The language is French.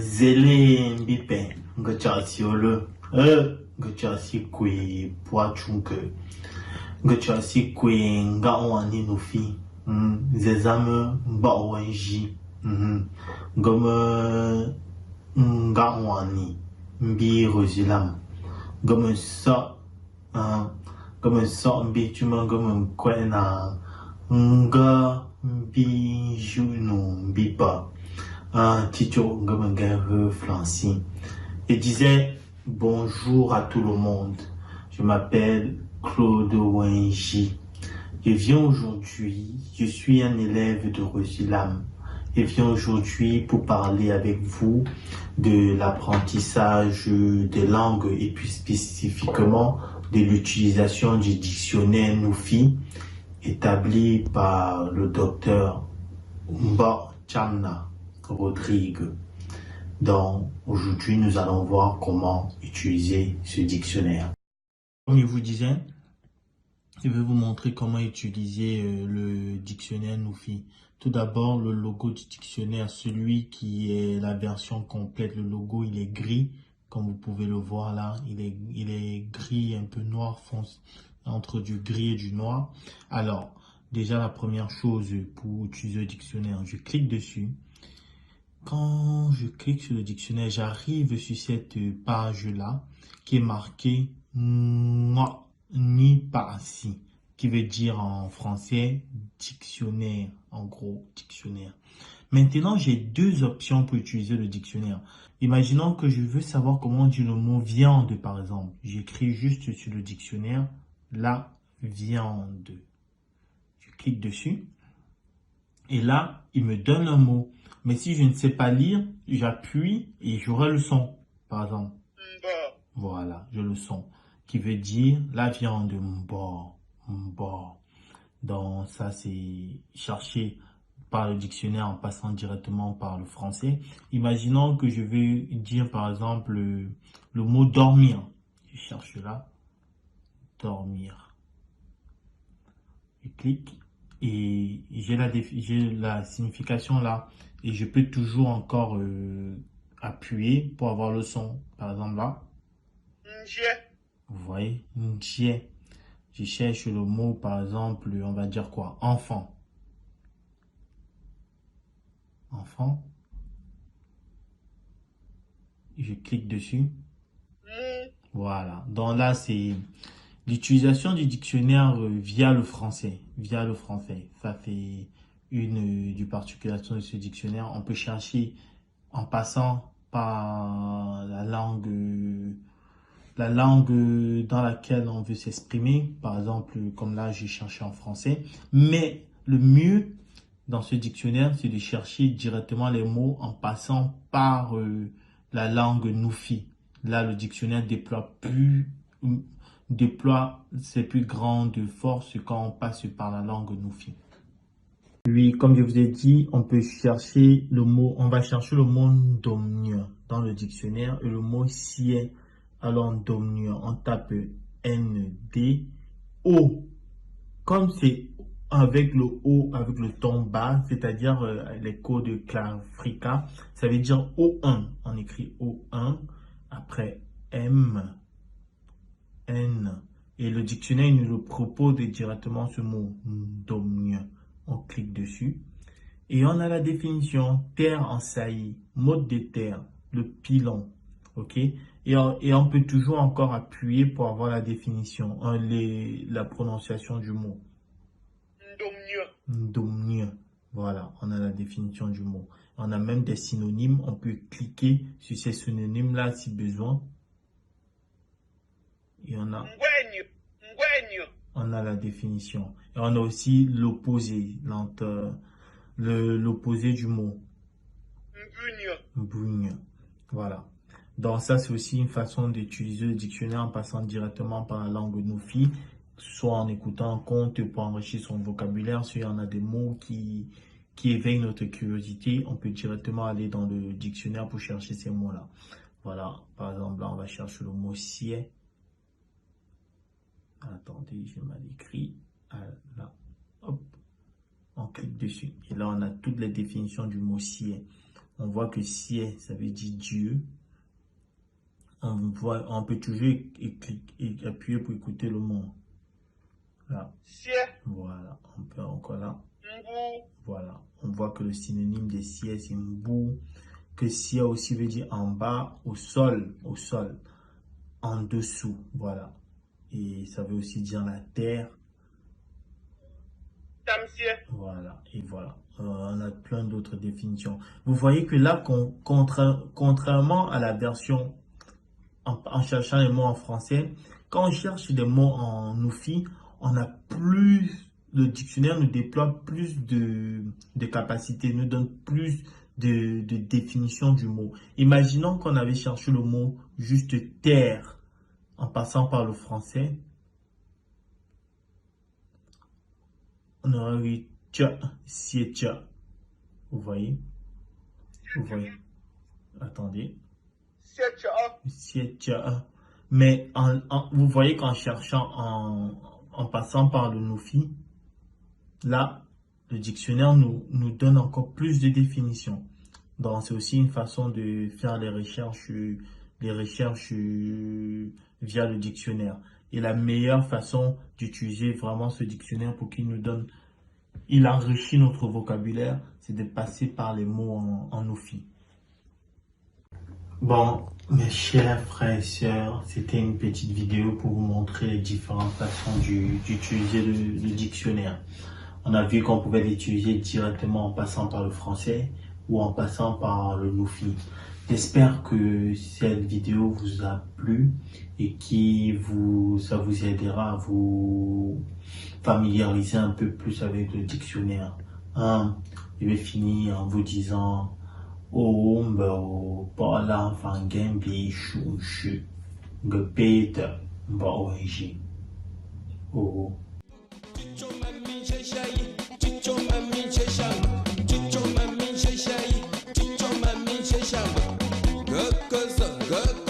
Zele mbipe ngachasiolo ngachasi kwe poachunke ngachasi kwe ngawani nufi zezame mbawanji ngome ngawani mbi rozilam ngome sa mbi chuma ngome kwena nga mbi juno mbipa Tito Ngomengere Flancy et disait bonjour à tout le monde. Je m'appelle Claude Wenji. Je suis un élève de Rosilam et viens aujourd'hui pour parler avec vous de l'apprentissage des langues et plus spécifiquement de l'utilisation du dictionnaire Nufi établi par le docteur Mba Chamna Rodrigue. Donc aujourd'hui nous allons voir comment utiliser ce dictionnaire. Comme je vous disais, je vais vous montrer comment utiliser le dictionnaire Nufi. Tout d'abord, le logo du dictionnaire, celui qui est la version complète, le logo il est gris, comme vous pouvez le voir là, il est gris un peu noir foncé, entre du gris et du noir. Alors déjà la première chose pour utiliser le dictionnaire, je clique dessus. Quand je clique sur le dictionnaire, j'arrive sur cette page-là qui est marquée ni parsi, qui veut dire en français dictionnaire, en gros dictionnaire. Maintenant, j'ai deux options pour utiliser le dictionnaire. Imaginons que je veux savoir comment on dit le mot viande, par exemple. J'écris juste sur le dictionnaire la viande. Je clique dessus et là, il me donne un mot. Mais si je ne sais pas lire, j'appuie et j'aurai le son, par exemple. Voilà, j'ai le son qui veut dire la viande mbo. Donc ça, c'est cherché par le dictionnaire en passant directement par le français. Imaginons que je veux dire, par exemple, le mot dormir. Je cherche là, dormir. Je clique et j'ai la signification là. Et je peux toujours encore appuyer pour avoir le son. Par exemple là. Vous voyez, njié. Je cherche le mot, par exemple, on va dire quoi? Enfant. Enfant. Je clique dessus. Voilà. Donc là, c'est l'utilisation du dictionnaire via le français. Via le français. Ça fait une du particularité de ce dictionnaire. On peut chercher en passant par la langue dans laquelle on veut s'exprimer. Par exemple, comme là, j'ai cherché en français. Mais le mieux dans ce dictionnaire, c'est de chercher directement les mots en passant par la langue Nufi. Là, le dictionnaire déploie ses plus grandes forces quand on passe par la langue Nufi. Puis, comme je vous ai dit, on peut chercher le mot, on va chercher le mot domnier dans le dictionnaire et le mot sié. Alors, domnier, on tape N-D-O. Comme c'est avec le O, avec le ton bas, c'est-à-dire les codes Clafrica, ça veut dire O1. On écrit O1, après M, N. Et le dictionnaire il nous le propose directement ce mot, domnier. On clique dessus. Et on a la définition, terre en saillie, mode de terre, le pilon. OK? Et on peut toujours encore appuyer pour avoir la définition, la prononciation du mot. Ndomnia. Voilà, on a la définition du mot. On a même des synonymes. On peut cliquer sur ces synonymes-là si besoin. Et on a la définition. Et on a aussi l'opposé, l'opposé du mot. Mbunya. Voilà. Donc ça, c'est aussi une façon d'utiliser le dictionnaire en passant directement par la langue Nufi, soit en écoutant un conte pour enrichir son vocabulaire. Si on a des mots qui éveillent notre curiosité, on peut directement aller dans le dictionnaire pour chercher ces mots-là. Voilà. Par exemple, là, on va chercher le mot sié. Attendez, j'ai mal écrit. Là, hop, on clique dessus. Et là, on a toutes les définitions du mot sié. on voit que sied, ça veut dire Dieu. On peut toujours appuyer pour écouter le mot. Là. Voilà, on peut encore là. Voilà, on voit que le synonyme de sied, c'est mbou. Que sied aussi veut dire en bas, au sol, en dessous. Voilà. Et ça veut aussi dire la terre. Voilà, et voilà. On a plein d'autres définitions. Vous voyez que là, contrairement à la version en cherchant les mots en français, quand on cherche des mots en Nufi, on a plus, le dictionnaire nous déploie plus de capacités, nous donne plus de définition du mot. Imaginons qu'on avait cherché le mot juste terre en passant par le français. On aurait eu tcha, sied tcha. Vous voyez? Vous voyez? Attendez. Sied tcha. Mais vous voyez qu'en cherchant, en passant par le Nufi, là, le dictionnaire nous donne encore plus de définitions. Donc, c'est aussi une façon de faire les recherches via le dictionnaire. Et la meilleure façon d'utiliser vraiment ce dictionnaire pour qu'il nous donne, il enrichit notre vocabulaire, c'est de passer par les mots en Nufi. Bon, mes chers frères et sœurs, c'était une petite vidéo pour vous montrer les différentes façons d'utiliser le dictionnaire. On a vu qu'on pouvait l'utiliser directement en passant par le français ou en passant par le Nufi. J'espère que cette vidéo vous a plu et ça vous aidera à vous familiariser un peu plus avec le dictionnaire. Je vais finir en vous disant Oh, Paula van Gembi Shushu Gebete Baoji. Oh. Good.